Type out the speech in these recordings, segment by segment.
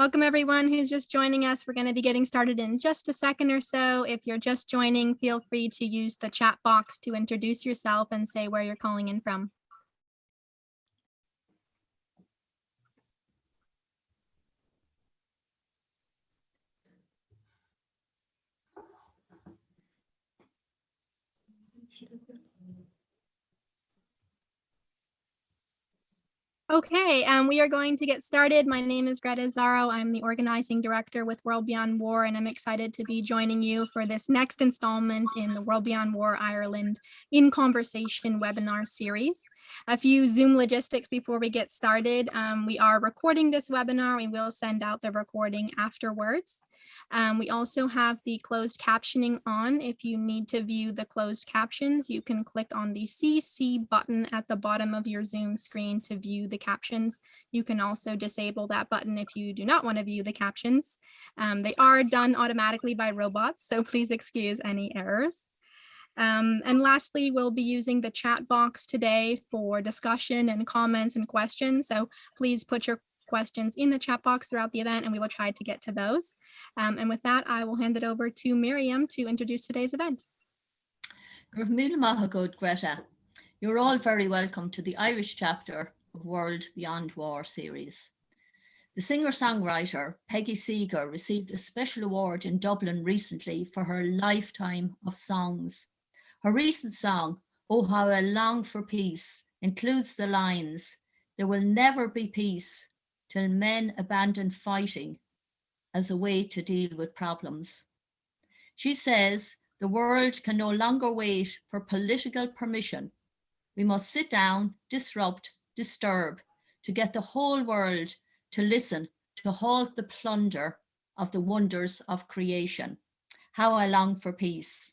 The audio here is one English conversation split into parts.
Welcome everyone who's just joining us. We're going to be getting started in just a second or so. If you're just joining, feel free to use the chat box to introduce yourself and say where you're calling in from. Okay, we are going to get started. My name is Greta Zaro. I'm the organizing director with World Beyond War, and I'm excited to be joining you for this next installment in the World Beyond War Ireland in Conversation webinar series. A few Zoom logistics before we get started. We are recording this webinar. We will send out the recording afterwards. We also have the closed captioning on. If you need to view the closed captions, you can click on the CC button at the bottom of your Zoom screen to view the captions. You can also disable that button if you do not want to view the captions. They are done automatically by robots, so please excuse any errors. And lastly, we'll be using the chat box today for discussion and comments and questions. So please put your questions in the chat box throughout the event and we will try to get to those. And with that, I will hand it over to Miriam to introduce today's event. Greta. You're all very welcome to the Irish chapter of World Beyond War series. The singer-songwriter Peggy Seeger received a special award in Dublin recently for her lifetime of songs. Her recent song, Oh How I Long for Peace, includes the lines, "There will never be peace till men abandon fighting as a way to deal with problems." She says, the world can no longer wait for political permission. We must sit down, disrupt, disturb, to get the whole world to listen, to halt the plunder of the wonders of creation. How I long for peace.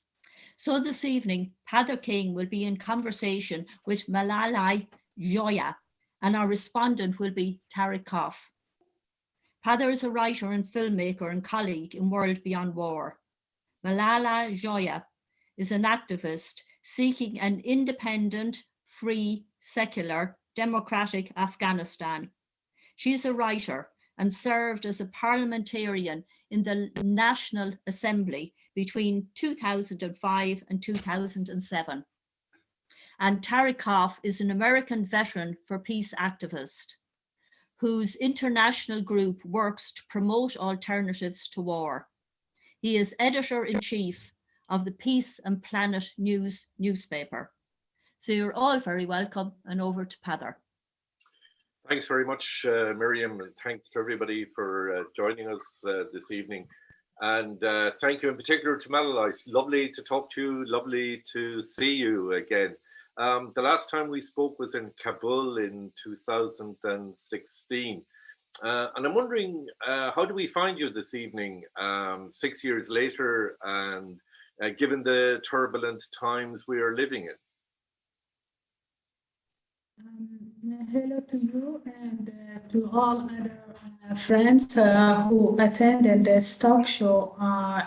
So this evening, Peadar King will be in conversation with Malalai Joya, and our respondent will be Tariq Koff. Peadar is a writer and filmmaker and colleague in World Beyond War. Malalai Joya is an activist seeking an independent, free, secular, democratic Afghanistan. She is a writer and served as a parliamentarian in the National Assembly between 2005 and 2007. And Tariq Koff is an American veteran for peace activist whose international group works to promote alternatives to war. He is editor-in-chief of the Peace and Planet News newspaper. So you're all very welcome, and over to Peadar. Thanks very much, Miriam, and thanks to everybody for joining us this evening. And thank you in particular to Malalai. It's lovely to talk to you, lovely to see you again. The last time we spoke was in Kabul in 2016. And I'm wondering, how do we find you this evening, 6 years later, and given the turbulent times we are living in? Hello to you and to all other friends who attended this talk show,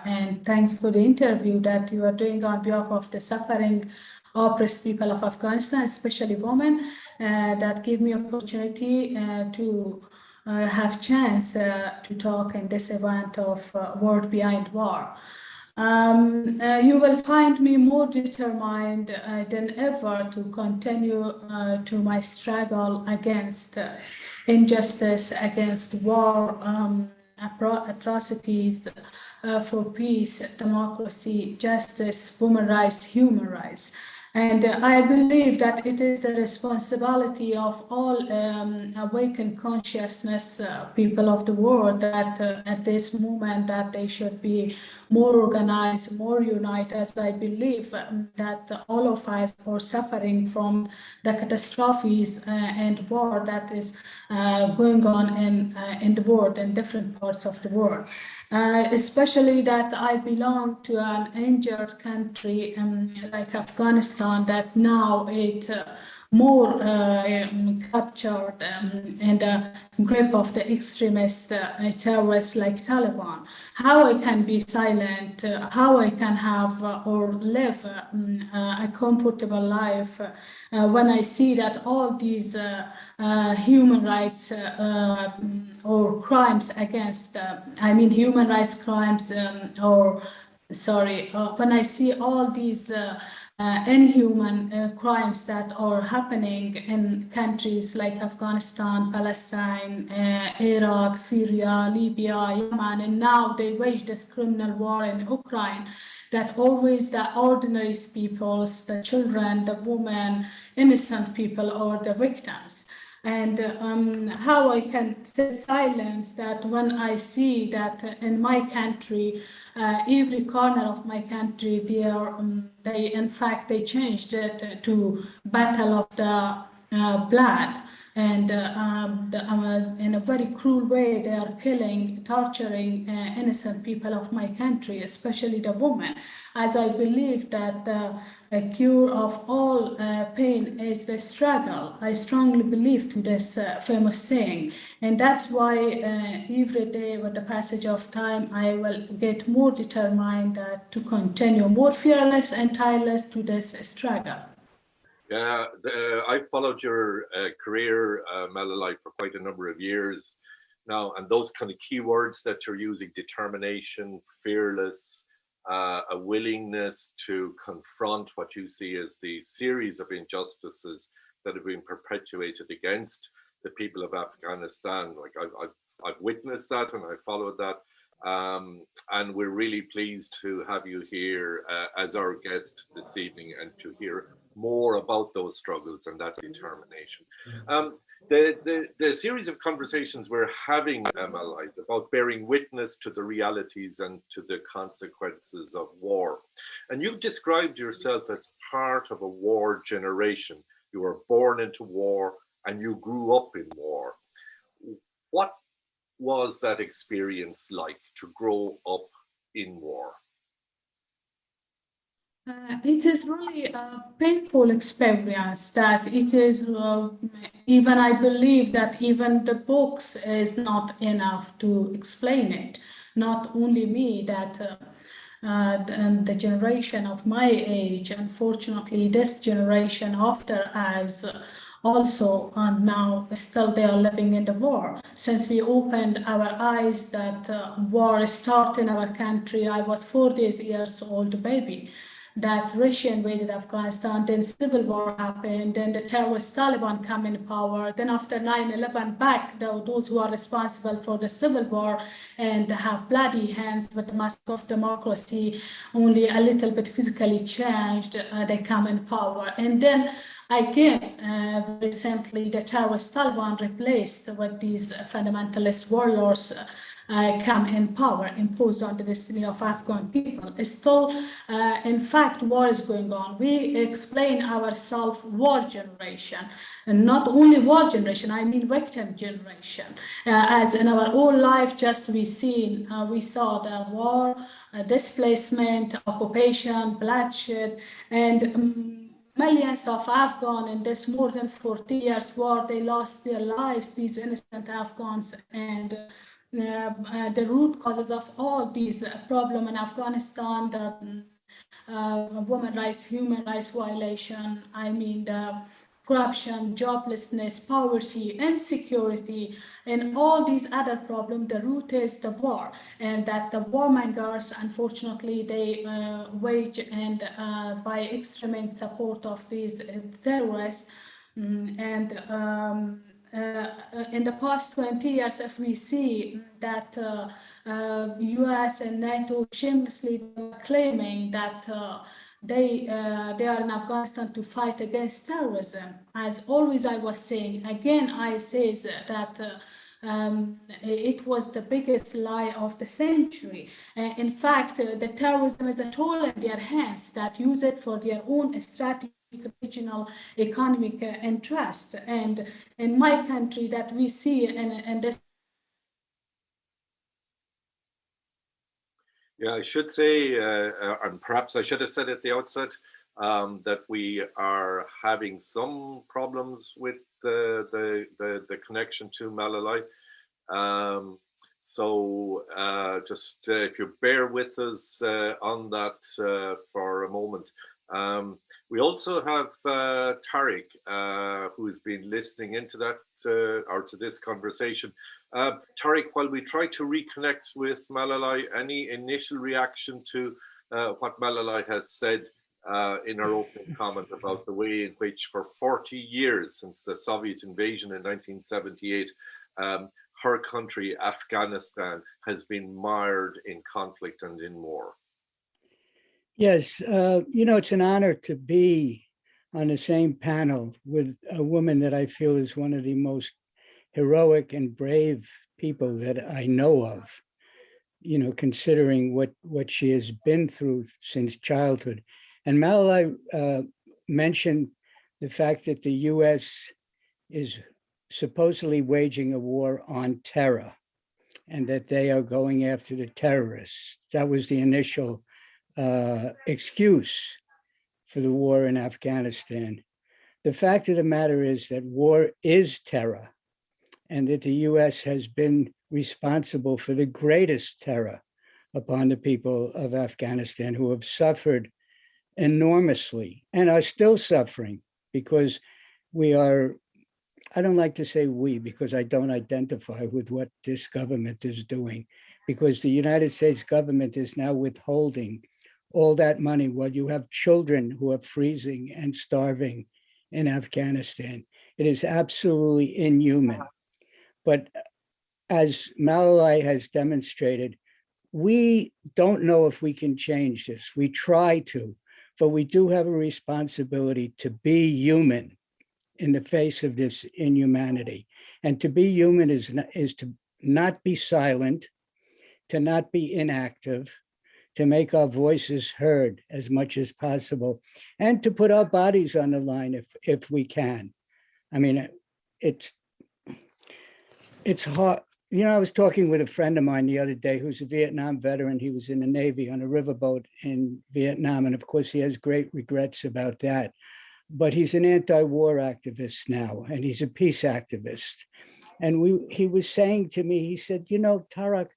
and thanks for the interview that you are doing on behalf of the suffering, oppressed people of Afghanistan, especially women, that give me opportunity to have chance to talk in this event of World Beyond War. You will find me more determined than ever to continue to my struggle against injustice, against war, atrocities, for peace, democracy, justice, women's rights, human rights. And I believe that it is the responsibility of all awakened consciousness people of the world that at this moment that they should be more organized, more united, as I believe that all of us are suffering from the catastrophes and war that is going on in the world, in different parts of the world. Especially that I belong to an injured country like Afghanistan, Afghanistan, that now it more captured in the grip of the extremist terrorists like Taliban. How I can be silent, how I can have or live a comfortable life when I see that all these human rights or crimes against, human rights crimes when I see all these inhuman crimes that are happening in countries like Afghanistan, Palestine, Iraq, Syria, Libya, Yemen, and now they wage this criminal war in Ukraine, that always the ordinary peoples, the children, the women, innocent people are the victims. And how I can sit silence that when I see that in my country, every corner of my country, they changed it to battle of the blood. And in a very cruel way, they are killing, torturing innocent people of my country, especially the women. As I believe that a cure of all pain is the struggle. I strongly believe to this famous saying. And that's why every day with the passage of time, I will get more determined to continue more fearless and tireless to this struggle. Yeah, I've followed your career, Malalai, for quite a number of years now, and those kind of keywords that you're using, determination, fearless, a willingness to confront what you see as the series of injustices that have been perpetuated against the people of Afghanistan. Like I've witnessed that and I followed that. And we're really pleased to have you here as our guest this evening and to hear more about those struggles and that determination. The series of conversations we're having, Malalai, about bearing witness to the realities and to the consequences of war. And you've described yourself as part of a war generation. You were born into war and you grew up in war. What was that experience like to grow up in war? It is really a painful experience that it is, even I believe that even the books is not enough to explain it. Not only me, that the generation of my age, unfortunately, this generation after us also now still they are living in the war. Since we opened our eyes that war started in our country, I was 4 years old baby. That Russia invaded Afghanistan, then civil war happened, then the terrorist Taliban come in power, then after 9/11 back, those who are responsible for the civil war and have bloody hands with the mask of democracy, only a little bit physically changed, they come in power. And then again, recently the terrorist Taliban replaced with these fundamentalist warlords come in power, imposed on the destiny of Afghan people. Still, in fact, war is going on. We explain ourselves war generation, and not only war generation, I mean victim generation. As in our whole life, just we saw the war, displacement, occupation, bloodshed, and millions of Afghans in this more than 40 years war, they lost their lives, these innocent Afghans, and the root causes of all these problems in Afghanistan, the women's rights, human rights violation, the corruption, joblessness, poverty, insecurity, and all these other problems, the root is the war. And that the warmongers, unfortunately, they wage and by extreme support of these terrorists. In the past 20 years, if we see that US and NATO shamelessly claiming that they are in Afghanistan to fight against terrorism. As always I was saying, again I say that it was the biggest lie of the century. In fact, the terrorism is a tool in their hands that use it for their own strategy, regional economic interest. And in my country that we see in this. Yeah, I should say, and perhaps I should have said at the outset, that we are having some problems with the connection to Malalai. So just if you bear with us on that for a moment. We also have Tariq, who's been listening into that or to this conversation. Tariq, while we try to reconnect with Malalai, any initial reaction to what Malalai has said in her opening comment about the way in which for 40 years since the Soviet invasion in 1978, her country, Afghanistan, has been mired in conflict and in war? Yes, you know, it's an honor to be on the same panel with a woman that I feel is one of the most heroic and brave people that I know of, you know, considering what she has been through since childhood. And Malalai mentioned the fact that the US is supposedly waging a war on terror and that they are going after the terrorists. That was the initial excuse for the war in Afghanistan. The fact of the matter is that war is terror, and that the US has been responsible for the greatest terror upon the people of Afghanistan, who have suffered enormously and are still suffering, because we are, I don't like to say we, because I don't identify with what this government is doing, because the United States government is now withholding all that money while you have children who are freezing and starving in Afghanistan. It is absolutely inhuman. But as Malalai has demonstrated, we don't know if we can change this. We try to, but we do have a responsibility to be human in the face of this inhumanity. And to be human is to not be silent, to not be inactive, to make our voices heard as much as possible, and to put our bodies on the line if we can. I mean, it's hard. You know, I was talking with a friend of mine the other day who's a Vietnam veteran. He was in the Navy on a riverboat in Vietnam. And of course, he has great regrets about that. But he's an anti-war activist now, and he's a peace activist. And he was saying to me, he said, you know, Tariq,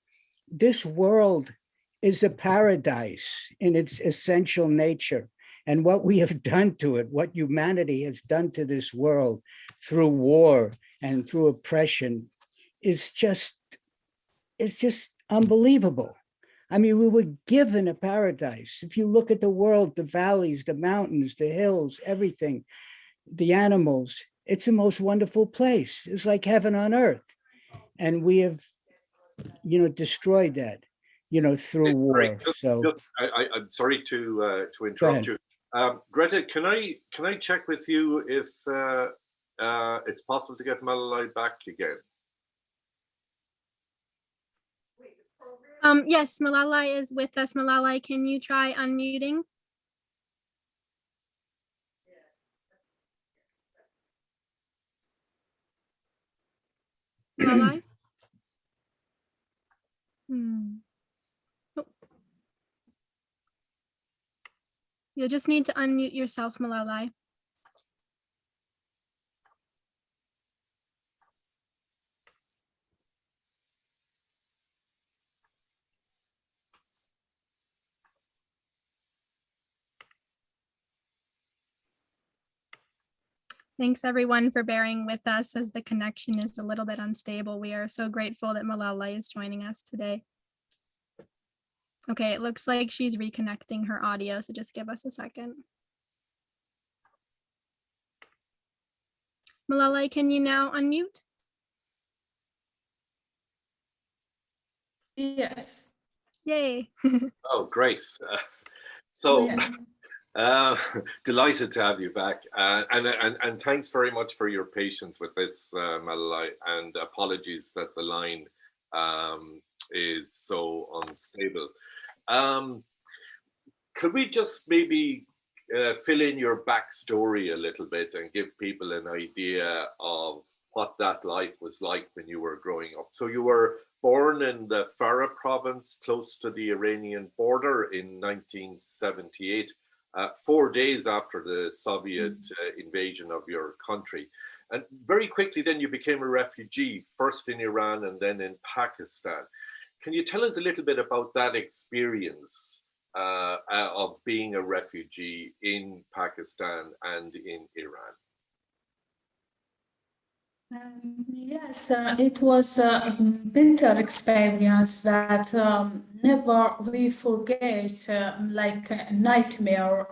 this world is a paradise in its essential nature. And what we have done to it, what humanity has done to this world through war and through oppression, is just unbelievable. I mean, we were given a paradise. If you look at the world, the valleys, the mountains, the hills, everything, the animals, it's the most wonderful place. It's like heaven on earth. And we have, you know, destroyed that, you know, through war. So I'm sorry to interrupt you. Greta, can I check with you if it's possible to get Malalai back again? Yes, Malalai is with us. Malalai, can you try unmuting? Malalai? Oh. You'll just need to unmute yourself, Malalai. Thanks everyone for bearing with us as the connection is a little bit unstable. We are so grateful that Malalai is joining us today. Okay, it looks like she's reconnecting her audio, so just give us a second. Malalai, can you now unmute? Yes. Yay. Oh, great. Delighted to have you back, and thanks very much for your patience with this, Malalai, and apologies that the line is so unstable. Could we just maybe fill in your backstory a little bit and give people an idea of what that life was like when you were growing up? So you were born in the Farah Province, close to the Iranian border in 1978, 4 days after the Soviet invasion of your country. And very quickly then you became a refugee, first in Iran and then in Pakistan. Can you tell us a little bit about that experience of being a refugee in Pakistan and in Iran? Yes, it was a bitter experience that never we forget, like a nightmare.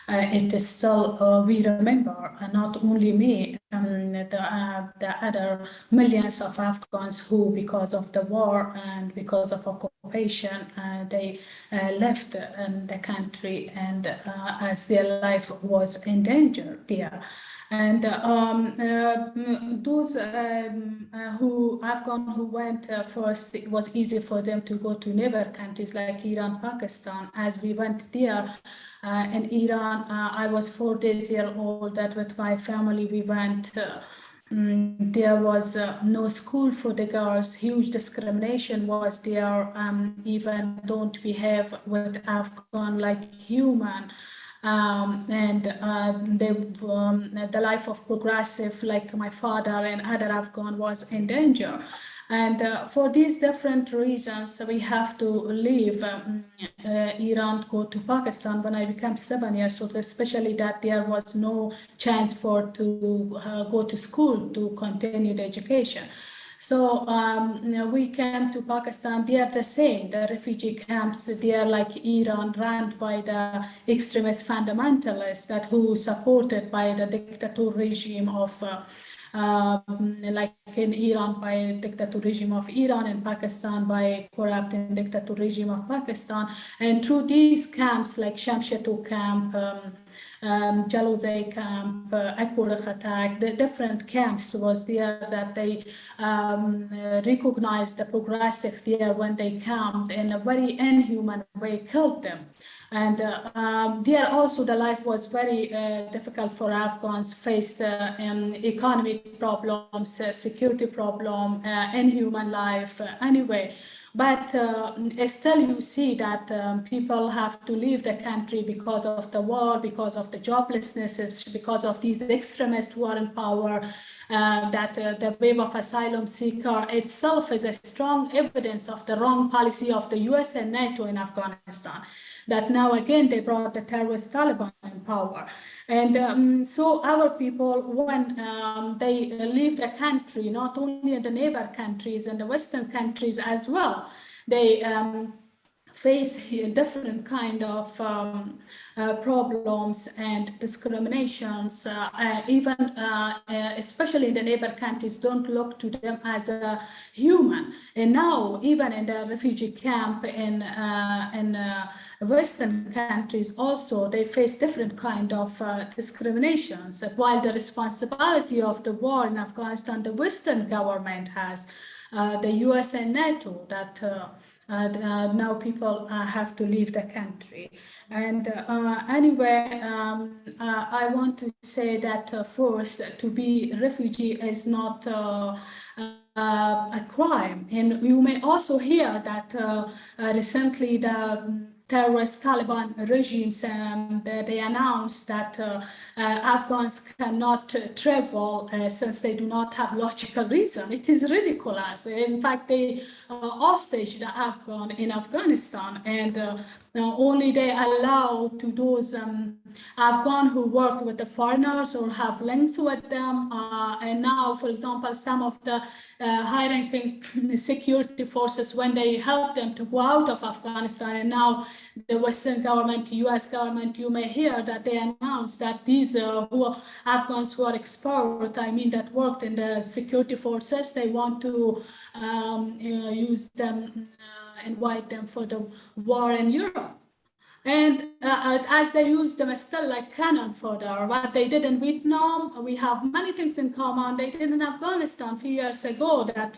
It is still we remember, not only me, the other millions of Afghans who, because of the war and because of occupation, they left the country, and as their life was in danger there. And those Afghan who went first, it was easy for them to go to neighbor countries like Iran, Pakistan. As we went there in Iran, I was 4 days old. That with my family we went. There was no school for the girls. Huge discrimination was there. Even don't behave with Afghan like human. The life of progressive like my father and other Afghan was in danger. And for these different reasons, we have to leave Iran, go to Pakistan when I became 7 years old, especially that there was no chance to go to school to continue the education. So we came to Pakistan. They are the same. The refugee camps, they are like Iran, run by the extremist fundamentalists that who supported by the dictator regime of like in Iran by dictator regime of Iran, and Pakistan by corrupt and dictator regime of Pakistan. And through these camps like Shamshato camp, Jalozai camp, Akur Khatak, the different camps was there that they recognized the progressive there when they camped in a very inhuman way, killed them. And there also the life was very difficult for Afghans, faced economic problems, security problem, inhuman life anyway. But still you see that people have to leave the country because of the war, because of the joblessness, because of these extremists who are in power, that the wave of asylum seeker itself is a strong evidence of the wrong policy of the US and NATO in Afghanistan. That now again they brought the terrorist Taliban in power. And so our people, when they leave the country, not only in the neighbor countries and the Western countries as well, they face different kind of problems and discriminations, even especially in the neighbor countries, don't look to them as a human. And now, even in the refugee camp in Western countries, also they face different kind of discriminations. While the responsibility of the war in Afghanistan, the Western government has, the US and NATO, that now people have to leave the country. And anyway, I want to say that first, to be refugee is not a crime. And you may also hear that recently the terrorist Taliban regimes, they announced that Afghans cannot travel since they do not have logical reason. It is ridiculous. In fact, they hostage the Afghan in Afghanistan, and only they allow to those Afghan who work with the foreigners or have links with them. And now, for example, some of the high-ranking security forces, when they help them to go out of Afghanistan, and now the Western government, US government, you may hear that they announced that these Afghans who are expert, I mean that worked in the security forces, they want to use them, invite them for the war in Europe. And as they use them still like cannon fodder, what they did in Vietnam, we have many things in common. They did in Afghanistan a few years ago, that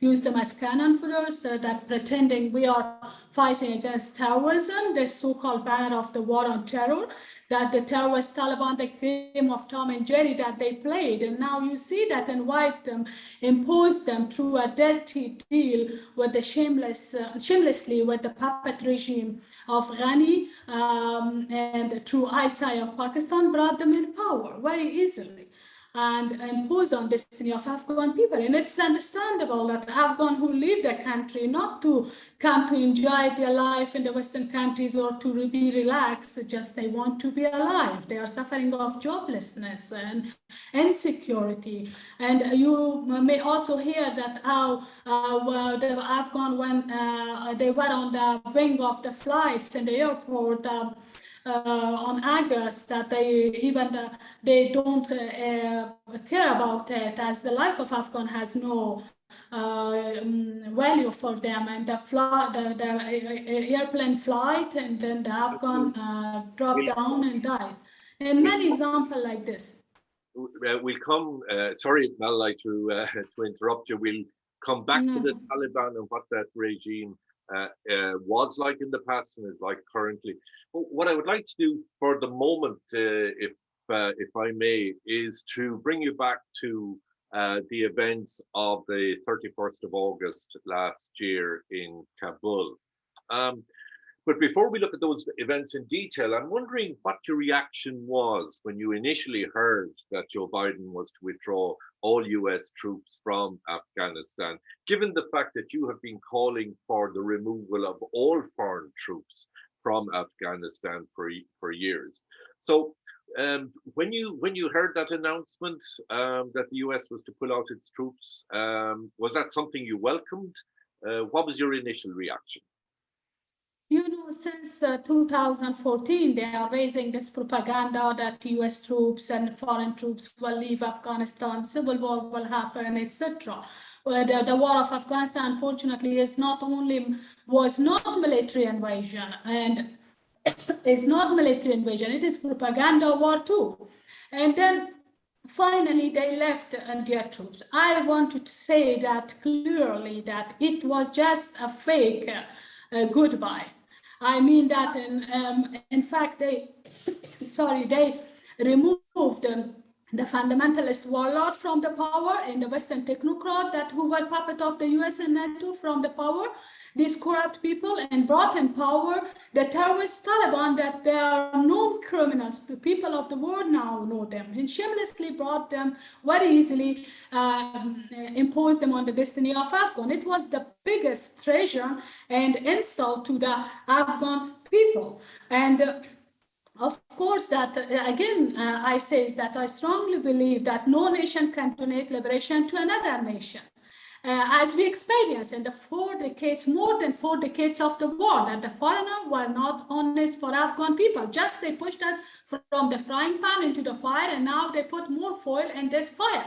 used them as cannon fodders, that pretending we are fighting against terrorism, the so-called banner of the war on terror, that the terrorist Taliban, the game of Tom and Jerry that they played. And now you see that invite them, impose them through a dirty deal with the shamelessly with the puppet regime of Ghani, and through ISI of Pakistan, brought them in power very easily and impose on destiny of Afghan people. And it's understandable that Afghan who leave the country not to come to enjoy their life in the Western countries or to be relaxed, just they want to be alive. They are suffering of joblessness and insecurity. And you may also hear that how the Afghan, when they were on the wing of the flights in the airport, on August, that they don't care about it, as the life of Afghan has no value for them, and the airplane flight, and then the Afghan dropped down and died. And many examples like this. We'll come, sorry, Malalai, to interrupt you. We'll come back to the Taliban and what that regime was like in the past and is like currently. But what I would like to do for the moment, if I may, is to bring you back to the events of the 31st of August last year in Kabul. But before we look at those events in detail, I'm wondering what your reaction was when you initially heard that Joe Biden was to withdraw all US troops from Afghanistan, given the fact that you have been calling for the removal of all foreign troops from Afghanistan for years. So when you heard that announcement that the US was to pull out its troops, was that something you welcomed? What was your initial reaction? You know, since 2014, they are raising this propaganda that US troops and foreign troops will leave Afghanistan, civil war will happen, etc. The war of Afghanistan, unfortunately, was not military invasion, and it's not military invasion, it is propaganda war too. And then finally, they left their troops. I want to say that clearly that it was just a fake goodbye. I mean that in fact they removed the fundamentalist warlord from the power and the Western technocrat that who were puppet of the US and NATO from the power, these corrupt people, and brought in power the terrorist Taliban that they are known criminals. People of the world now know them, and shamelessly brought them very easily, imposed them on the destiny of Afghan. It was the biggest treason and insult to the Afghan people. And of course, that again, I say is that I strongly believe that no nation can donate liberation to another nation. As we experience in the 4 decades, more than 4 decades of the war, that the foreigners were not honest for Afghan people. Just they pushed us from the frying pan into the fire, and now they put more fuel in this fire.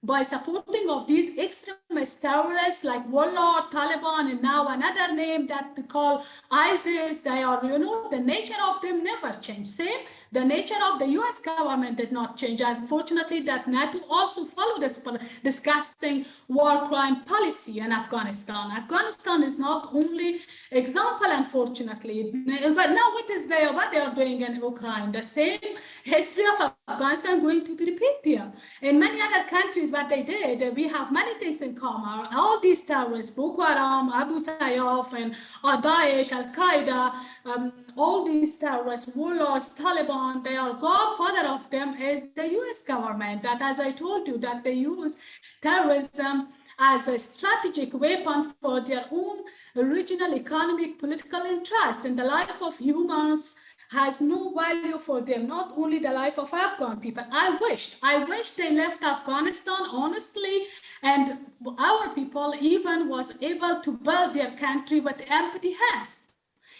By supporting of these extremist terrorists like Warlord, Taliban, and now another name that they call ISIS, they are, you know, the nature of them never changed. Same, the nature of the US government did not change. Unfortunately, that NATO also followed this disgusting war crime policy in Afghanistan. Afghanistan is not only example, unfortunately, but now what they are doing in Ukraine? The same history of Afghanistan going to be repeated here. In many other countries, what they did, we have many things in common. All these terrorists, Boko Haram, Abu Sayyaf, and Daesh, Al-Qaeda, all these terrorists, warlords, Taliban, they are godfather of them is the US government. That, as I told you, that they use terrorism as a strategic weapon for their own regional economic, political interest, and the life of humans has no value for them, not only the life of Afghan people. I wish they left Afghanistan honestly, and our people even was able to build their country with empty hands.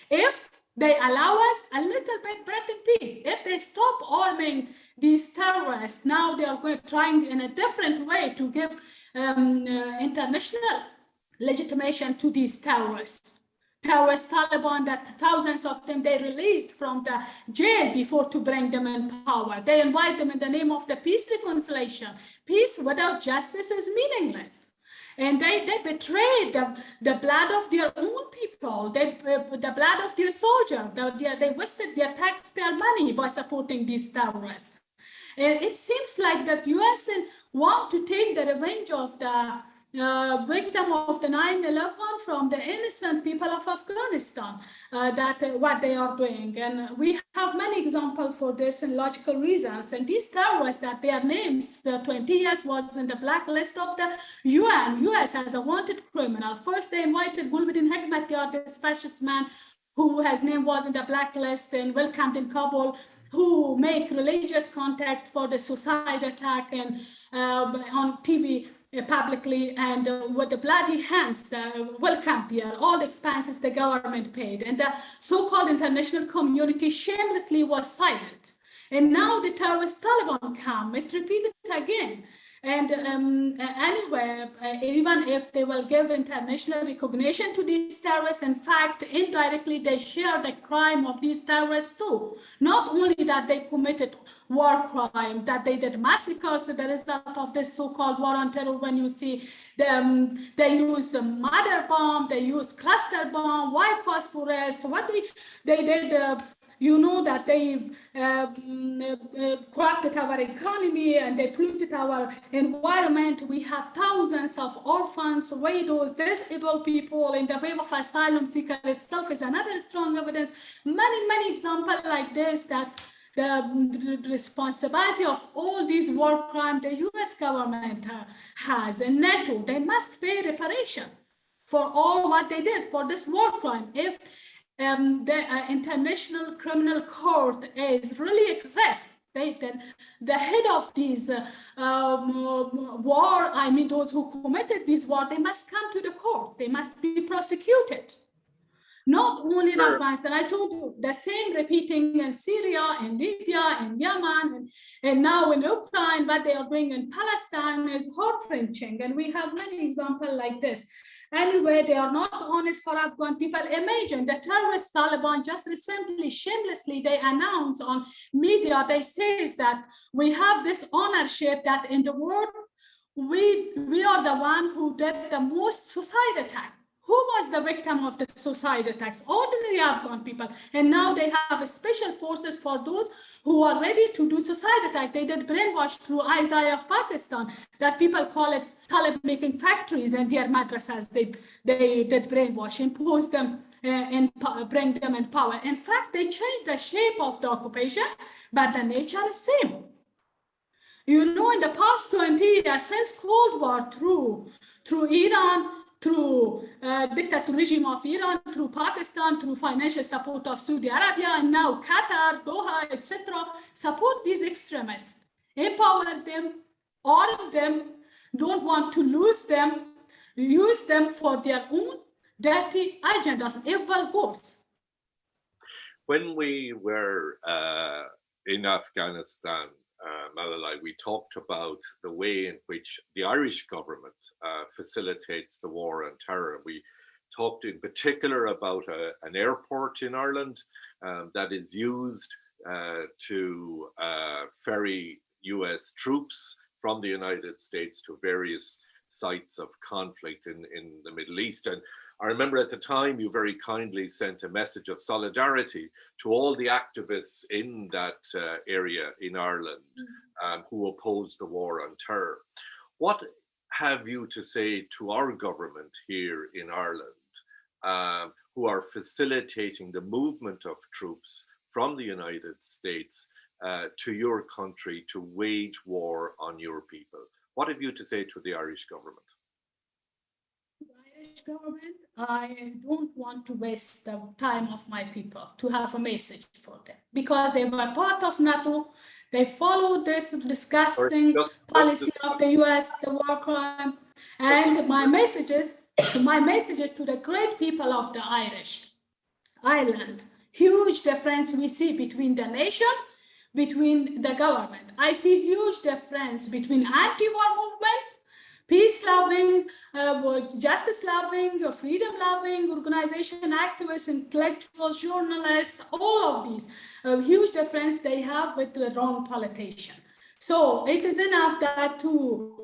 If they allow us a little bit breath in peace, if they stop arming these terrorists, now they are trying in a different way to give international legitimation to these terrorists. Terrorist Taliban, that thousands of them they released from the jail before to bring them in power. They invite them in the name of the peace reconciliation. Peace without justice is meaningless. And they betrayed the blood of their own people, the blood of their soldiers. They wasted their taxpayer money by supporting these terrorists. And it seems like that US want to take the revenge of the victim of the 9/11 from the innocent people of Afghanistan, what they are doing. And we have many examples for this and logical reasons. And these terrorists, that their names, the 20 years was in the blacklist of the US as a wanted criminal. First, they invited Gulbuddin Hekmatyar, this fascist man who his name was in the blacklist and welcomed in Kabul, who make religious context for the suicide attack and on TV publicly, and with the bloody hands welcomed there, all the expenses the government paid, and the so-called international community shamelessly was silent. And now the terrorist Taliban come, it repeated again. And anyway, even if they will give international recognition to these terrorists, in fact, indirectly, they share the crime of these terrorists too. Not only that they committed war crime, that they did massacres as the result of this so-called war on terror. When you see them, they use the mother bomb, they use cluster bomb, white phosphorus, what they did, you know, that they corrupted our economy and they polluted our environment. We have thousands of orphans, widows, disabled people, and the wave of asylum seeker itself is another strong evidence. Many examples like this, that the responsibility of all these war crimes the US government has, and NATO, they must pay reparation for all what they did for this war crime. If the International Criminal Court is really exists, the head of these war, I mean those who committed this war, they must come to the court, they must be prosecuted. Not only in Afghanistan, I told you, the same repeating in Syria, in Libya, in Yemen, and now in Ukraine. What they are doing in Palestine is heart-wrenching, and we have many examples like this. Anyway, they are not honest for Afghan people. Imagine the terrorist Taliban just recently, shamelessly, they announced on media, they say that we have this ownership that in the world, we are the one who did the most suicide attack. Who was the victim of the suicide attacks? Ordinary Afghan people. And now they have special forces for those who are ready to do suicide attack. They did brainwash through ISI of Pakistan, that people call it Talib making factories, and their madrasas, they did brainwash, impose them and bring them in power. In fact, they changed the shape of the occupation, but the nature is same. You know, in the past 20 years, since Cold War, through Iran, through dictator regime of Iran, through Pakistan, through financial support of Saudi Arabia, and now Qatar, Doha, etc., support these extremists, empower them, arm them, don't want to lose them, use them for their own dirty agendas, evil goals. When we were in Afghanistan, Malalai, we talked about the way in which the Irish government facilitates the war on terror. We talked in particular about an airport in Ireland that is used to ferry US troops from the United States to various sites of conflict in the Middle East. And I remember at the time you very kindly sent a message of solidarity to all the activists in that area in Ireland who opposed the war on terror. What have you to say to our government here in Ireland who are facilitating the movement of troops from the United States to your country to wage war on your people? What have you to say to the Irish government? Government, I don't want to waste the time of my people to have a message for them, because they were part of NATO. They followed this disgusting policy of the US, the war crime. And my messages to the great people of the Irish Ireland, huge difference we see between the nation, between the government. I see huge difference between anti-war movement, peace-loving, justice-loving, freedom-loving, organization activists, intellectuals, journalists, all of these. Huge difference they have with the wrong politician. So it is enough that to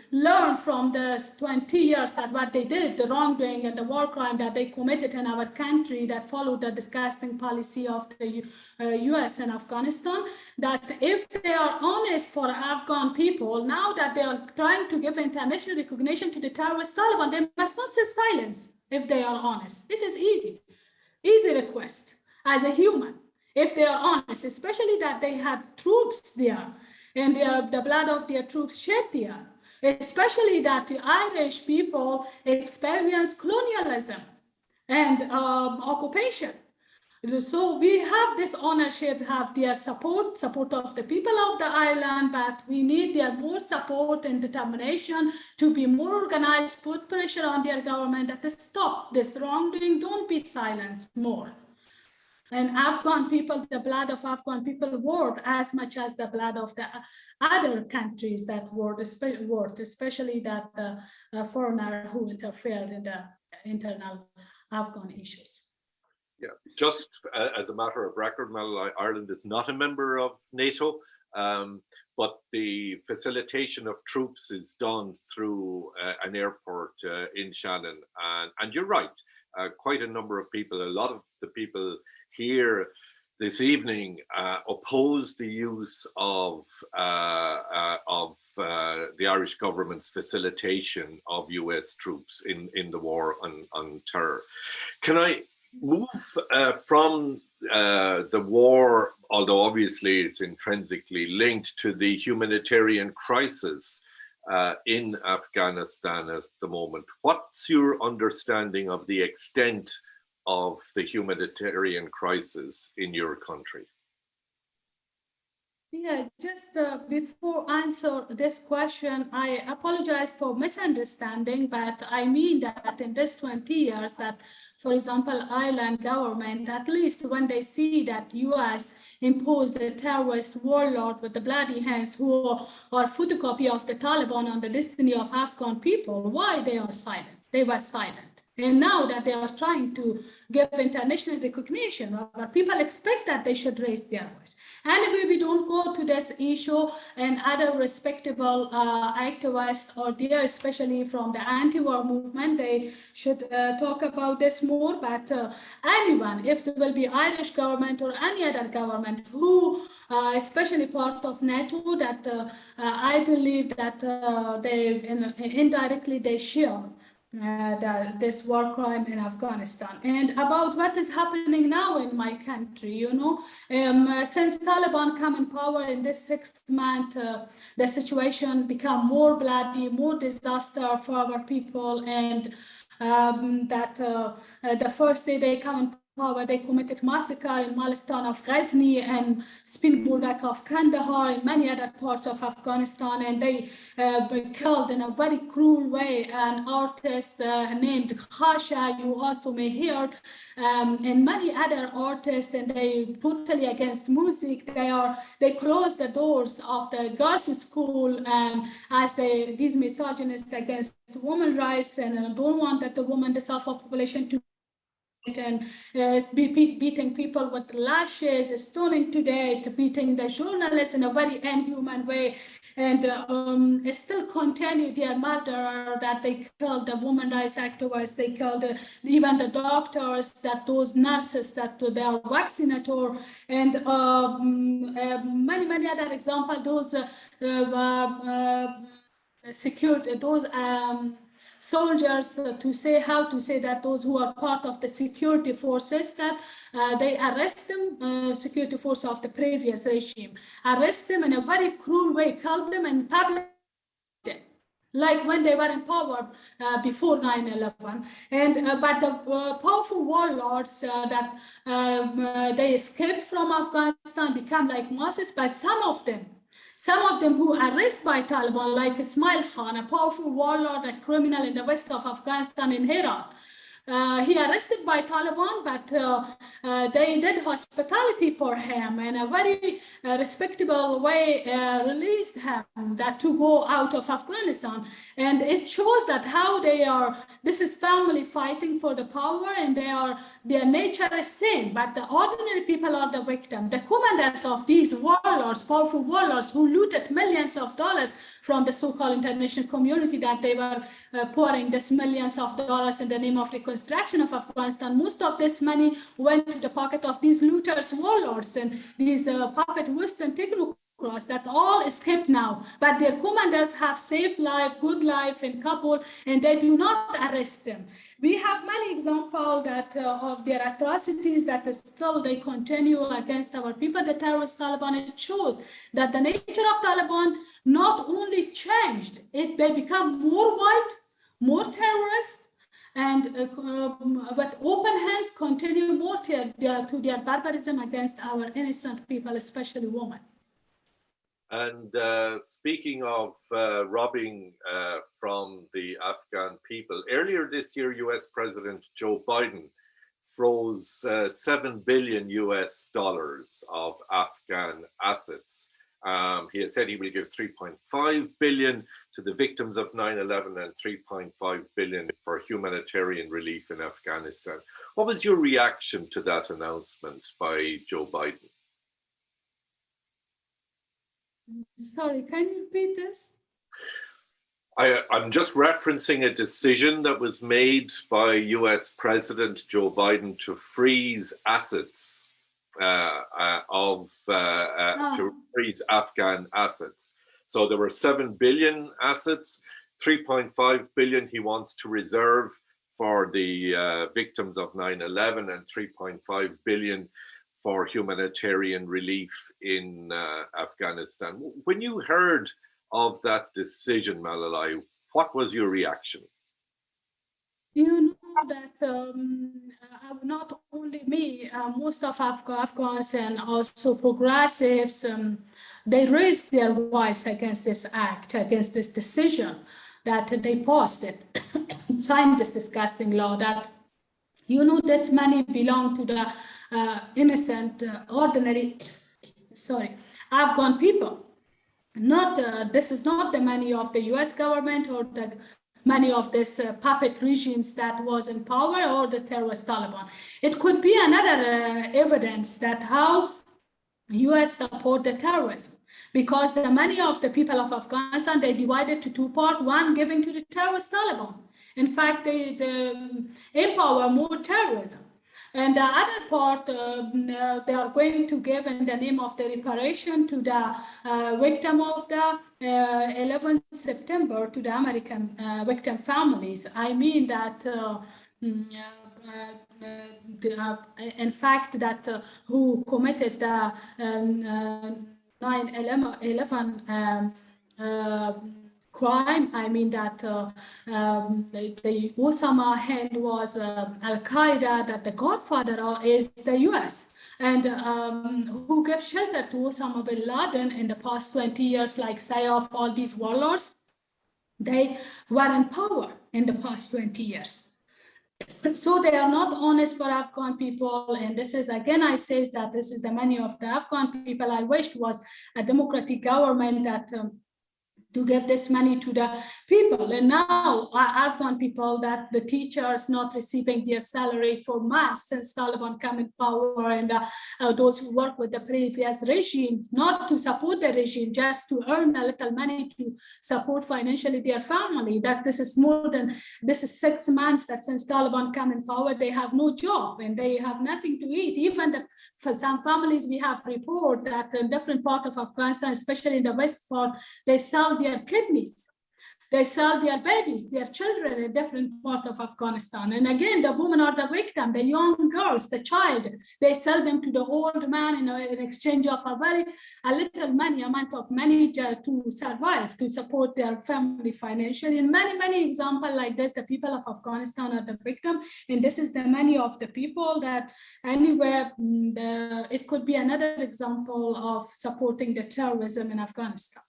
learn from the 20 years that what they did, the wrongdoing and the war crime that they committed in our country that followed the disgusting policy of the US and Afghanistan, that if they are honest for Afghan people, now that they are trying to give international recognition to the terrorist Taliban, they must not say silence if they are honest. It is easy request as a human, if they are honest, especially that they had troops there and the blood of their troops shed there. Especially that the Irish people experience colonialism and occupation. So we have this ownership, have their support of the people of the island, but we need their more support and determination to be more organized, put pressure on their government that to stop this wrongdoing, don't be silenced more. And Afghan people, the blood of Afghan people worth as much as the blood of the other countries that worth, especially that foreigner who interfered in the internal Afghan issues. Yeah, just as a matter of record, Malalai, Ireland is not a member of NATO, but the facilitation of troops is done through an airport in Shannon. And you're right, quite a number of people, a lot of the people here this evening oppose the use of the Irish government's facilitation of US troops in the war on terror. Can I move from the war, although obviously it's intrinsically linked to the humanitarian crisis in Afghanistan at the moment? What's your understanding of the extent of the humanitarian crisis in your country? Yeah, just before answer this question, I apologize for misunderstanding, but I mean that in this 20 years that, for example, Ireland government, at least when they see that US imposed a terrorist warlord with the bloody hands who are photocopy of the Taliban on the destiny of Afghan people, why they are silent? They were silent. And now that they are trying to give international recognition, our people expect that they should raise their voice. Anyway, we don't go to this issue, and other respectable activists or there, especially from the anti-war movement, they should talk about this more. But anyone, if there will be Irish government or any other government who especially part of NATO, that I believe that they indirectly they share this war crime in Afghanistan. And about what is happening now in my country, you know, since Taliban come in power in this 6 months, the situation become more bloody, more disaster for our people, and the first day they come in power, they committed massacre in Malistan of Ghazni and Spin Buldak of Kandahar and many other parts of Afghanistan, and they killed in a very cruel way an artist named Khasha, you also may hear, and many other artists, and they brutally against music. They closed the doors of the girls' school, and as these misogynists against women's rights and don't want that the woman, the self-population to and beating people with lashes, stoning to death, beating the journalists in a very inhuman way, and still continue their murder, that they killed the women rights activists, they killed even the doctors, that those nurses, that they are vaccinator, and many other examples, those secured, those soldiers, to say that those who are part of the security forces, that they arrest them, security force of the previous regime, arrest them in a very cruel way, kill them and public, like when they were in power before 9/11. And but the powerful warlords that they escaped from Afghanistan become like Moses, but some of them who are arrested by Taliban, like Ismail Khan, a powerful warlord, a criminal in the west of Afghanistan in Herat, he arrested by Taliban, but they did hospitality for him in a very respectable way, released him that to go out of Afghanistan. And it shows that how they are, this is family fighting for the power, and their nature is same, but the ordinary people are the victim. The commanders of these warlords, powerful warlords who looted millions of dollars from the so-called international community, that they were pouring this millions of dollars in the name of reconstruction of Afghanistan. Most of this money went to the pocket of these looters, warlords, and these puppet Western technocrats that all escaped now. But their commanders have safe life, good life in Kabul, and they do not arrest them. We have many examples that of their atrocities that still they continue against our people. The terrorist Taliban, it shows that the nature of Taliban not only changed, they become more white, more terrorist, and with open hands continue more to their barbarism against our innocent people, especially women. And speaking of robbing from the Afghan people, earlier this year, US President Joe Biden froze $7 billion of Afghan assets. He has said he will give 3.5 billion to the victims of 9/11 and 3.5 billion for humanitarian relief in Afghanistan. What was your reaction to that announcement by Joe Biden? Sorry, can you repeat this? I'm just referencing a decision that was made by US President Joe Biden to freeze assets to freeze Afghan assets. So there were 7 billion assets, 3.5 billion he wants to reserve for the victims of 9/11 and 3.5 billion for humanitarian relief in Afghanistan. When you heard of that decision, Malalai, what was your reaction? You know that not only me, most of Afghans and also progressives, they raised their voice against this act, against this decision that they posted, signed this disgusting law that, you know, this money belonged to the innocent, ordinary, Afghan people. Not this is not the money of the U.S. government or the money of this puppet regimes that was in power or the terrorist Taliban. It could be another evidence that how U.S. support the terrorism, because the money of the people of Afghanistan, they divided to two parts, one giving to the terrorist Taliban. In fact, they empower more terrorism. And the other part, they are going to give in the name of the reparation to the victim of the 11th September, to the American victim families. I mean that, in fact, that who committed the 9/11 crime. I mean that the Osama hand was Al-Qaeda, that the godfather is the US, and who gave shelter to Osama bin Laden in the past 20 years, like Sayyaf, all these warlords, they were in power in the past 20 years. So they are not honest for Afghan people. And this is, again, I say that this is the money of the Afghan people. I wished was a democratic government that to give this money to the people. And now Afghan people, that the teachers not receiving their salary for months since Taliban come in power, and those who work with the previous regime, not to support the regime, just to earn a little money to support financially their family, that this is 6 months that since Taliban come in power, they have no job and they have nothing to eat. Even for some families, we have report that in different parts of Afghanistan, especially in the west part, they sell their kidneys, they sell their babies, their children in different parts of Afghanistan. And again, the women are the victim, the young girls, the child, they sell them to the old man in exchange of a little money, amount of money to survive, to support their family financially. And many examples like this, the people of Afghanistan are the victim, and this is the money of the people that anywhere, it could be another example of supporting the terrorism in Afghanistan.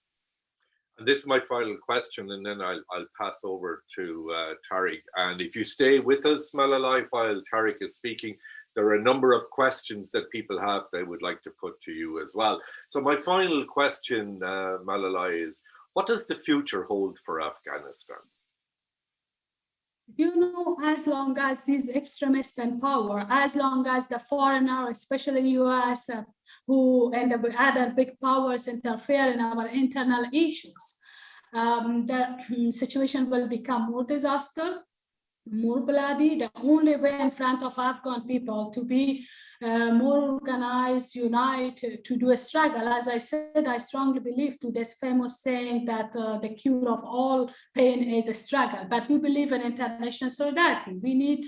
And this is my final question, and then I'll pass over to Tariq. And if you stay with us, Malalai, while Tariq is speaking, there are a number of questions that people have they would like to put to you as well. So my final question, Malalai, is what does the future hold for Afghanistan? You know, as long as these extremists in power, as long as the foreigner, especially US, who and the other big powers interfere in our internal issues, the situation will become more disaster, more bloody. The only way in front of Afghan people to be more organized, unite, to do a struggle. As I said, I strongly believe to this famous saying that the cure of all pain is a struggle, but we believe in international solidarity. We need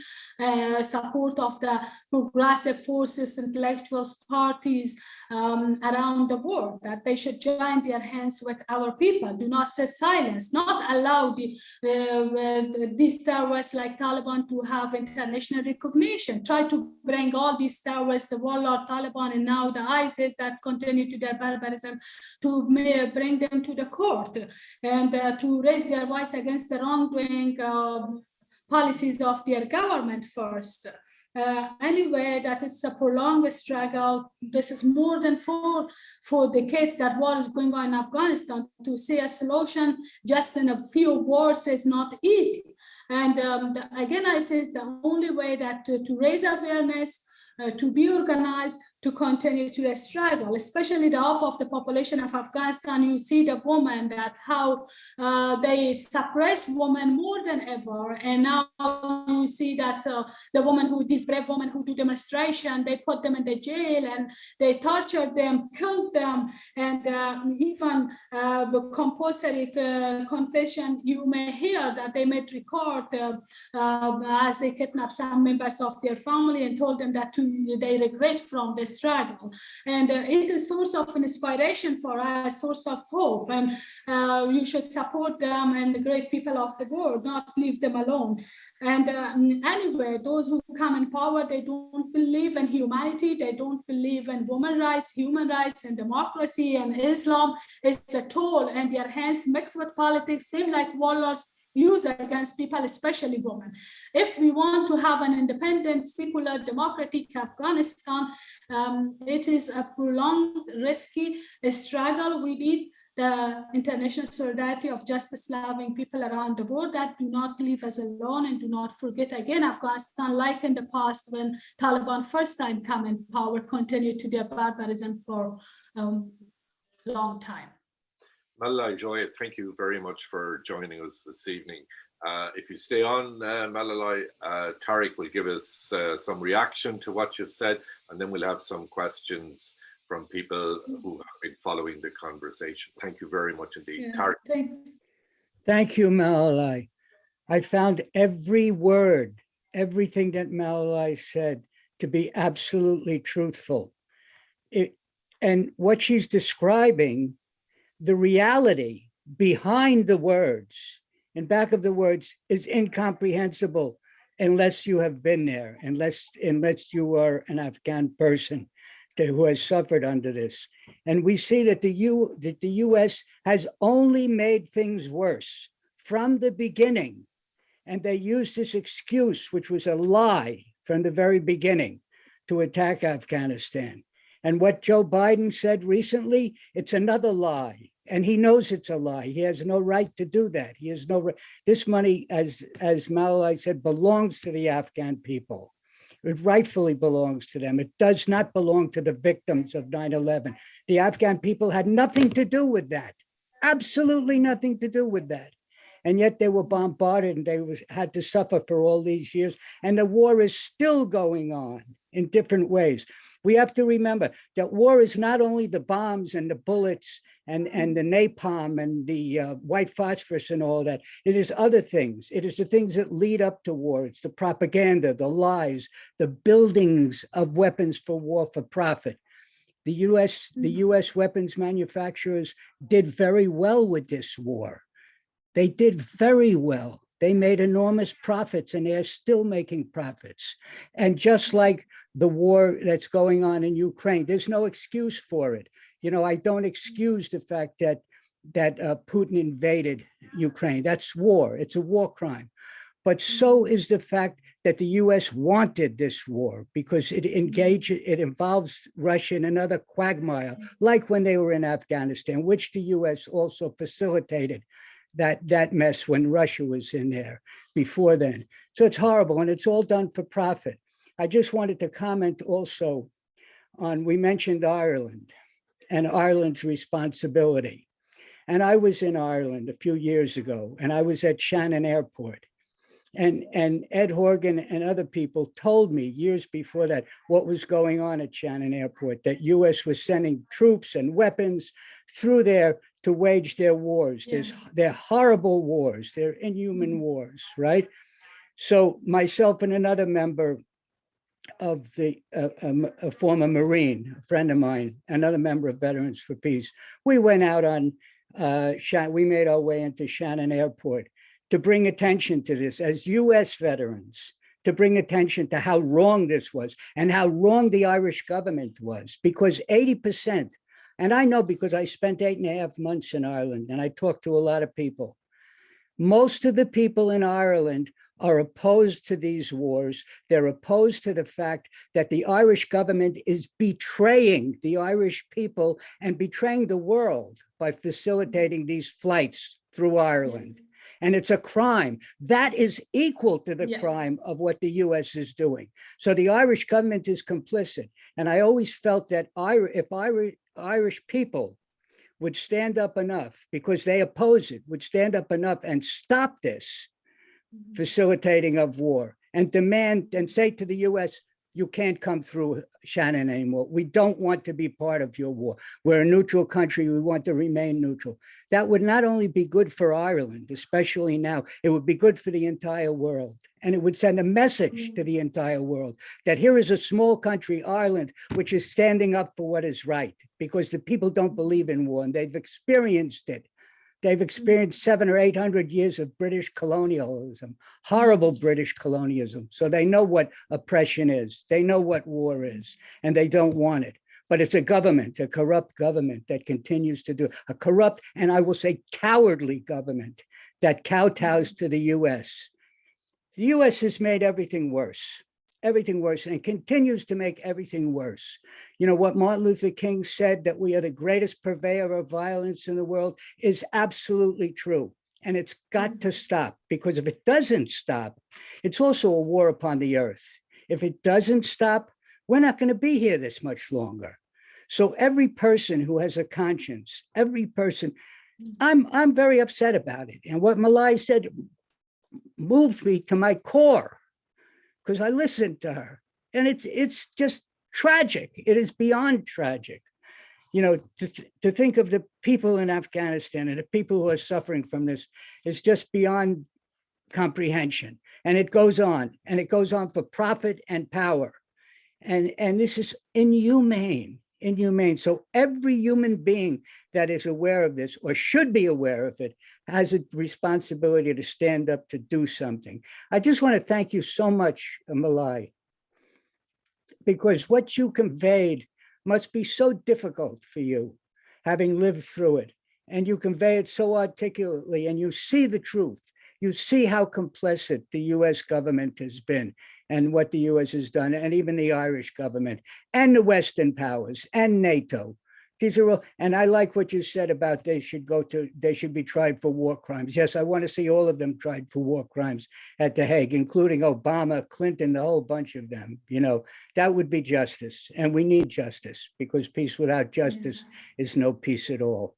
support of the progressive forces, intellectuals, parties around the world, that they should join their hands with our people. Do not sit silent, not allow these terrorists like Taliban to have international recognition. Try to bring all these terrorists, the warlord Taliban and now the ISIS that continue to their barbarism, to bring them to the court and to raise their voice against the wrongdoing policies of their government first. Anyway, that it's a prolonged struggle. This is more than four decades that war is going on in Afghanistan. To see a solution just in a few words is not easy. And again, I say the only way that to raise awareness, to be organized, to continue to struggle, especially the half of the population of Afghanistan. You see the women, that how they suppress women more than ever. And now you see that the women who, these brave women who do demonstration, they put them in the jail and they torture them, killed them, and even the compulsory confession, you may hear that they made record as they kidnapped some members of their family and told them that they regret from this struggle. And it is a source of inspiration for us, source of hope, and you should support them and the great people of the world, not leave them alone. And anyway, those who come in power, they don't believe in humanity, they don't believe in women's rights, human rights, and democracy, and Islam is a tool, and their hands mixed with politics, same like warlords use against people, especially women. If we want to have an independent, secular, democratic Afghanistan, it is a prolonged, risky struggle. We need the international solidarity of justice-loving people around the world that do not leave us alone, and do not forget again Afghanistan, like in the past when Taliban first time come in power, continued to their barbarism for a long time. Malalai Joya, thank you very much for joining us this evening. If you stay on, Malalai, Tariq will give us some reaction to what you've said, and then we'll have some questions from people who have been following the conversation. Thank you very much indeed. Yeah, Tariq. Thank you, Malalai. I found every word, everything that Malalai said to be absolutely truthful. And what she's describing, the reality behind the words, in back of the words, is incomprehensible unless you have been there, unless you are an Afghan person who has suffered under this. And we see that the US has only made things worse from the beginning. And they used this excuse, which was a lie from the very beginning, to attack Afghanistan. And what Joe Biden said recently, it's another lie. And he knows it's a lie. He has no right to do that. He has no right. This money, as Malalai said, belongs to the Afghan people. It rightfully belongs to them. It does not belong to the victims of 9/11. The Afghan people had nothing to do with that. Absolutely nothing to do with that. And yet they were bombarded and they had to suffer for all these years. And the war is still going on in different ways. We have to remember that war is not only the bombs and the bullets and the napalm and the white phosphorus and all that. It is other things. It is the things that lead up to war. It's the propaganda, the lies, the buildings of weapons for war for profit. The US weapons manufacturers did very well with this war. They did very well. They made enormous profits and they're still making profits. And just like the war that's going on in Ukraine, there's no excuse for it. You know, I don't excuse the fact that Putin invaded Ukraine. That's war. It's a war crime. But so is the fact that the US wanted this war because it involves Russia in another quagmire, like when they were in Afghanistan, which the US also facilitated that mess when Russia was in there before then. So it's horrible, and it's all done for profit. I just wanted to comment also on, we mentioned Ireland and Ireland's responsibility. And I was in Ireland a few years ago, and I was at Shannon Airport. And Ed Horgan and other people told me years before that what was going on at Shannon Airport, that US was sending troops and weapons through there to wage their wars. They're horrible wars. They're inhuman wars, right? So myself and another member of a former Marine, a friend of mine, another member of Veterans for Peace, we went out on, we made our way into Shannon Airport to bring attention to this as US veterans, to bring attention to how wrong this was and how wrong the Irish government was, because 80%, and I know because I spent 8.5 months in Ireland and I talked to a lot of people, most of the people in Ireland are opposed to these wars. They're opposed to the fact that the Irish government is betraying the Irish people and betraying the world by facilitating these flights through Ireland. And it's a crime that is equal to the crime of what the US is doing. So the Irish government is complicit. And I always felt that if Irish people would stand up enough, because they oppose it, would stand up enough and stop this facilitating of war and demand and say to the US, you can't come through Shannon anymore. We don't want to be part of your war. We're a neutral country. We want to remain neutral. That would not only be good for Ireland, especially now, it would be good for the entire world. And it would send a message to the entire world that here is a small country, Ireland, which is standing up for what is right, because the people don't believe in war and they've experienced it. They've experienced 700 or 800 years of British colonialism, horrible British colonialism. So they know what oppression is. They know what war is, and they don't want it. But it's a government, a corrupt government that continues to do a corrupt, and I will say cowardly government that kowtows to the US. The US has made everything worse, and continues to make everything worse. You know, what Martin Luther King said, that we are the greatest purveyor of violence in the world, is absolutely true. And it's got to stop, because if it doesn't stop, it's also a war upon the earth. If it doesn't stop, we're not going to be here this much longer. So every person who has a conscience, every person, I'm very upset about it. And what Malalai said moved me to my core, because I listened to her, and it's just tragic. It is beyond tragic. You know, to think of the people in Afghanistan and the people who are suffering from this is just beyond comprehension. And it goes on, and it goes on for profit and power. And this is inhumane. So every human being that is aware of this, or should be aware of it, has a responsibility to stand up to do something. I just want to thank you so much, Malalai, because what you conveyed must be so difficult for you, having lived through it. And you convey it so articulately, and you see the truth. You see how complicit the US government has been and what the US has done, and even the Irish government and the Western powers and NATO. These are all, and I like what you said about they should be tried for war crimes. Yes, I want to see all of them tried for war crimes at The Hague, including Obama, Clinton, the whole bunch of them. You know, that would be justice. And we need justice, because peace without justice is no peace at all.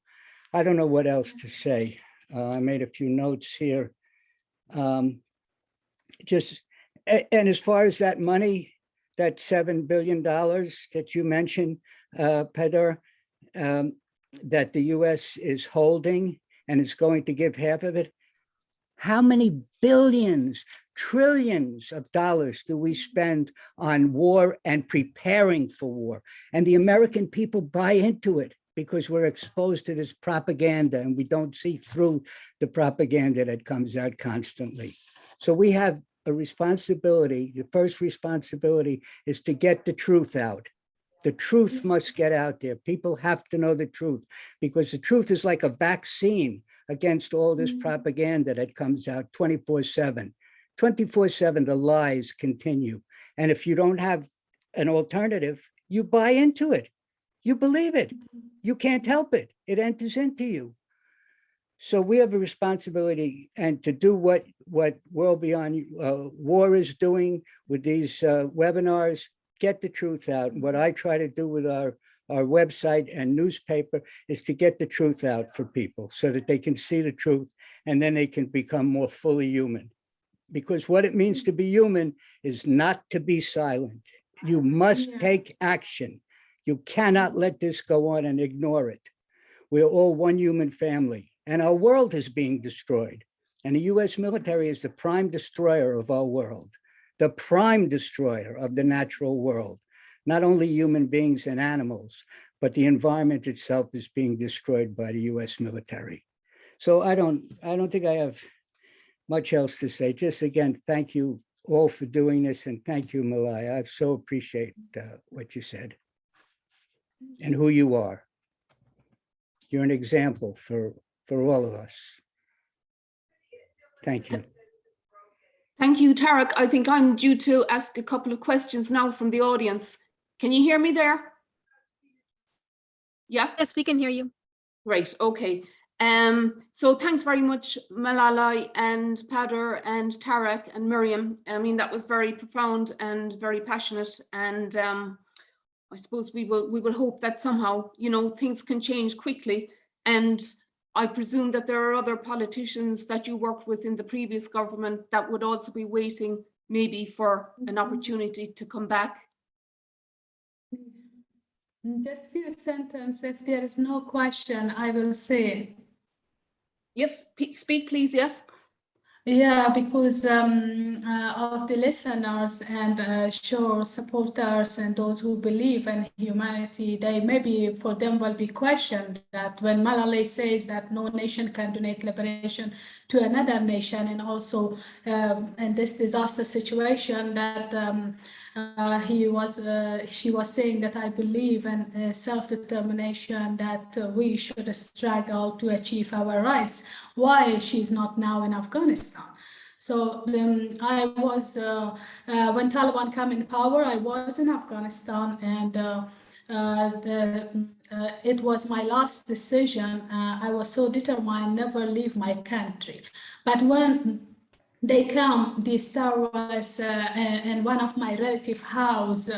I don't know what else to say. I made a few notes here. And as far as that money, that $7 billion that you mentioned, Pedro, that the US is holding and is going to give half of it, how many billions, trillions of dollars do we spend on war and preparing for war? And the American people buy into it, because we're exposed to this propaganda and we don't see through the propaganda that comes out constantly. So we have a responsibility. The first responsibility is to get the truth out, The truth must get out there. People have to know the truth, because the truth is like a vaccine against all this propaganda that comes out 24/7. 24/7, the lies continue. And if you don't have an alternative, you buy into it. You believe it. You can't help it. It enters into you. So we have a responsibility, and to do what World Beyond War is doing with these webinars, get the truth out. And what I try to do with our website and newspaper is to get the truth out for people so that they can see the truth, and then they can become more fully human. Because what it means to be human is not to be silent. You must take action. You cannot let this go on and ignore it. We're all one human family, and our world is being destroyed. And the US military is the prime destroyer of our world, the prime destroyer of the natural world. Not only human beings and animals, but the environment itself is being destroyed by the US military. So I don't think I have much else to say. Just again, thank you all for doing this, and thank you, Malalai. I so appreciate what you said and who you are. You're an example for all of us. Thank you. Thank you, Tarek. I think I'm due to ask a couple of questions now from the audience. Can you hear me there? Yeah? Yes, we can hear you. Great, okay. So thanks very much, Malalai and Pader and Tarek and Miriam. I mean, that was very profound and very passionate. And I suppose we will hope that somehow, you know, things can change quickly. And I presume that there are other politicians that you worked with in the previous government that would also be waiting maybe for an opportunity to come back. Just a few sentences. If there is no question, I will say. Yes, speak please, yes. Yeah, because of the listeners and show supporters and those who believe in humanity, they maybe for them will be questioned that when Malalai says that no nation can donate liberation to another nation, and also in this disaster situation that she was saying that I believe in self-determination, that we should struggle to achieve our rights. Why she's not now in Afghanistan? So I was, when Taliban came in power, I was in Afghanistan, and it was my last decision. I was so determined never leave my country. But when they come, these terrorists, in one of my relative house,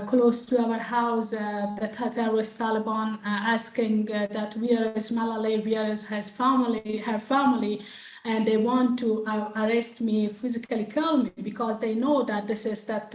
close to our house, the terrorist Taliban asking that where is Malalai, where is her family, and they want to arrest me, physically kill me, because they know that this is that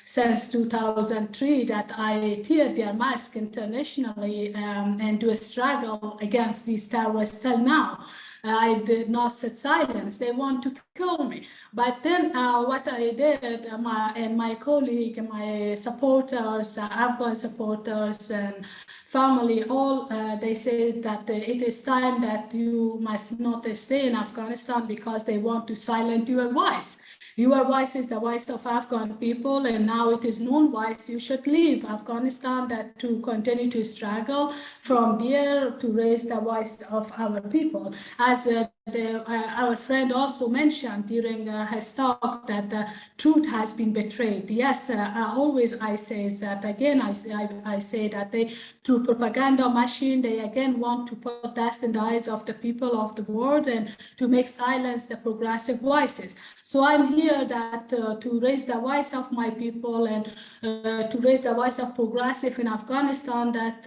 since 2003 that I tear their mask internationally and do a struggle against these terrorists till now. I did not sit silence. They want to kill me. But then what I did, my colleague, my supporters, Afghan supporters and family, all they say that it is time that you must not stay in Afghanistan because they want to silence your voice. Your voice is the voice of Afghan people, and now it is non-voice. You should leave Afghanistan that to continue to struggle from there to raise the voice of our people. As our friend also mentioned during his talk, that the truth has been betrayed. Yes, always I say that again. I say that they, through propaganda machine, they again want to put dust in the eyes of the people of the world and to make silence the progressive voices. So I'm here that to raise the voice of my people and to raise the voice of progressive in Afghanistan, that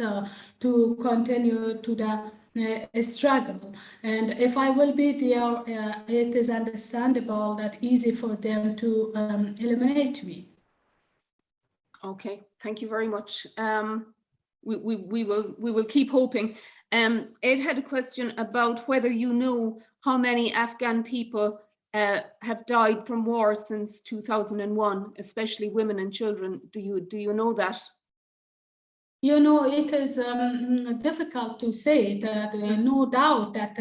to continue to the struggle. And if I will be there, it is understandable that easy for them to eliminate me. Okay, thank you very much. We will keep hoping. Ed had a question about whether you know how many Afghan people have died from war since 2001, especially women and children. Do you know that? You know, it is difficult to say that no doubt that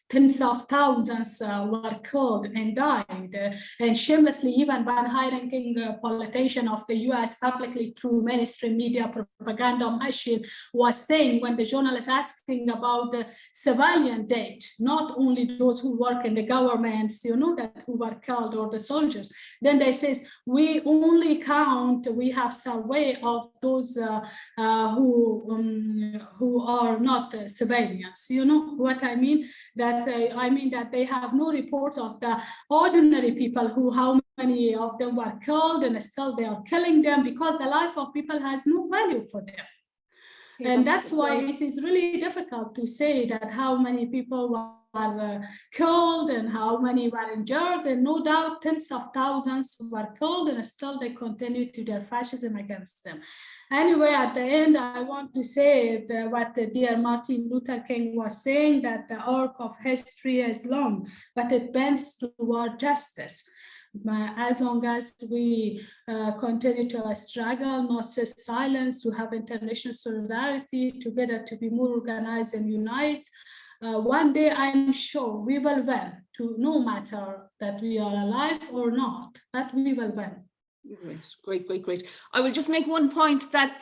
tens of thousands were killed and died, and shamelessly, even one high-ranking politician of the US publicly through mainstream media propaganda machine was saying, when the journalist asking about the civilian death, not only those who work in the governments, you know, that who were killed, or the soldiers, then they says, we only count, we have survey of those who are not civilians. You know what I mean? That I mean that they have no report of the ordinary people who, how many of them were killed, and still they are killing them, because the life of people has no value for them. And that's why it is really difficult to say that how many people were killed and how many were injured. And no doubt tens of thousands were killed, and still they continue to their fascism against them. Anyway, at the end, I want to say what dear Martin Luther King was saying, that the arc of history is long, but it bends toward justice. As long as we continue to struggle, not just silence, to have international solidarity, together to be more organized and unite, one day I'm sure we will win, to no matter that we are alive or not, but we will win. Great. I will just make one point that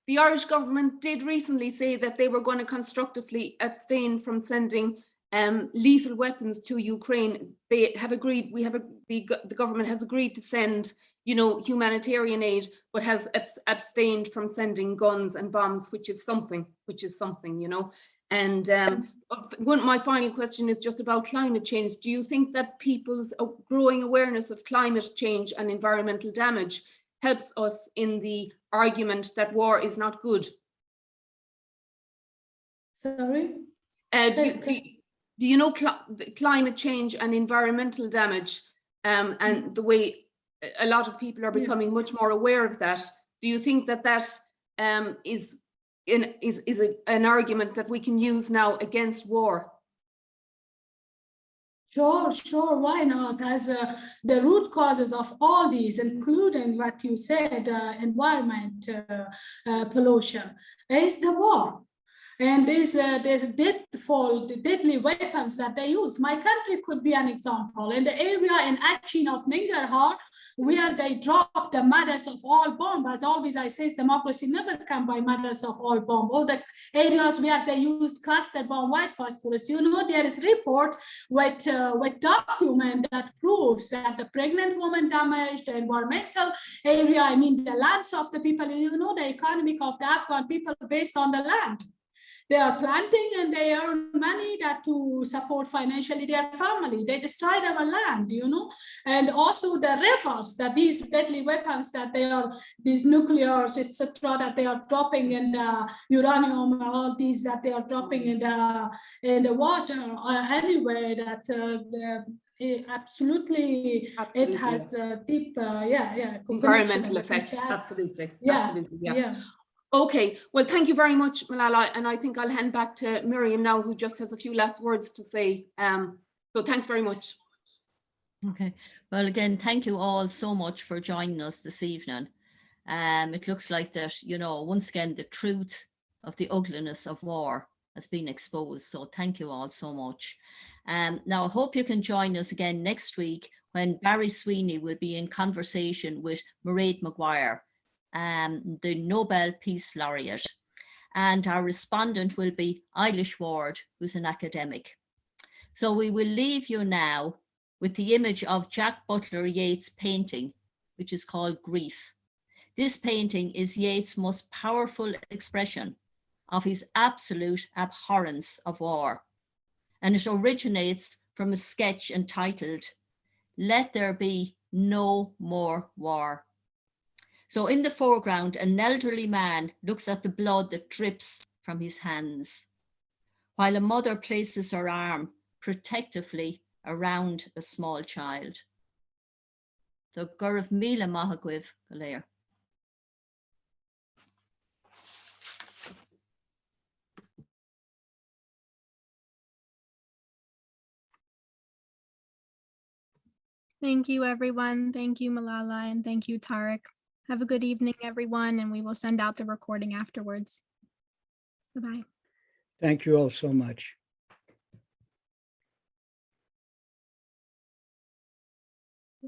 the Irish government did recently say that they were going to constructively abstain from sending lethal weapons to Ukraine. They have agreed, the government has agreed to send, you know, humanitarian aid, but has abstained from sending guns and bombs, which is something, you know. And my final question is just about climate change. Do you think that people's growing awareness of climate change and environmental damage helps us in the argument that war is not good? Sorry? Do you know climate change and environmental damage, and the way a lot of people are becoming much more aware of that? Do you think that is an argument that we can use now against war? Sure, why not? As the root causes of all these, including what you said, environment pollution, is the war. And these the deadly weapons that they use. My country could be an example. In the area in Achin of Nangarhar, where they drop the mothers of all bomb. As always I say, democracy never come by mothers of all bomb. All the areas where they use cluster bomb, white phosphorus. You know, there is report with document that proves that the pregnant woman damaged, the environmental area, I mean the lands of the people, you know, the economy of the Afghan people based on the land. They are planting and they earn money to support financially their family. They destroyed our land, you know, and also the rivers, that these deadly weapons that they are, these nuclears, etc., that they are dropping in the uranium, all these that they are dropping in the water, anyway, that absolutely, it has a deep, environmental effect. Absolutely. Okay, well, thank you very much, Malalai, and I think I'll hand back to Miriam now, who just has a few last words to say. So thanks very much. Okay, well, again, thank you all so much for joining us this evening. It looks like that, you know, once again, the truth of the ugliness of war has been exposed. So thank you all so much. Now, I hope you can join us again next week when Barry Sweeney will be in conversation with Mairead Maguire, the Nobel Peace Laureate. And our respondent will be Eilish Ward, who's an academic. So we will leave you now with the image of Jack Butler Yeats' painting, which is called Grief. This painting is Yeats' most powerful expression of his absolute abhorrence of war. And it originates from a sketch entitled, "Let There Be No More War." So in the foreground, an elderly man looks at the blood that drips from his hands, while a mother places her arm protectively around a small child. So Gurav Mila Mahagwiv Galea. Thank you, everyone. Thank you, Malalai, and thank you, Tarek. Have a good evening, everyone, and we will send out the recording afterwards. Bye-bye. Thank you all so much.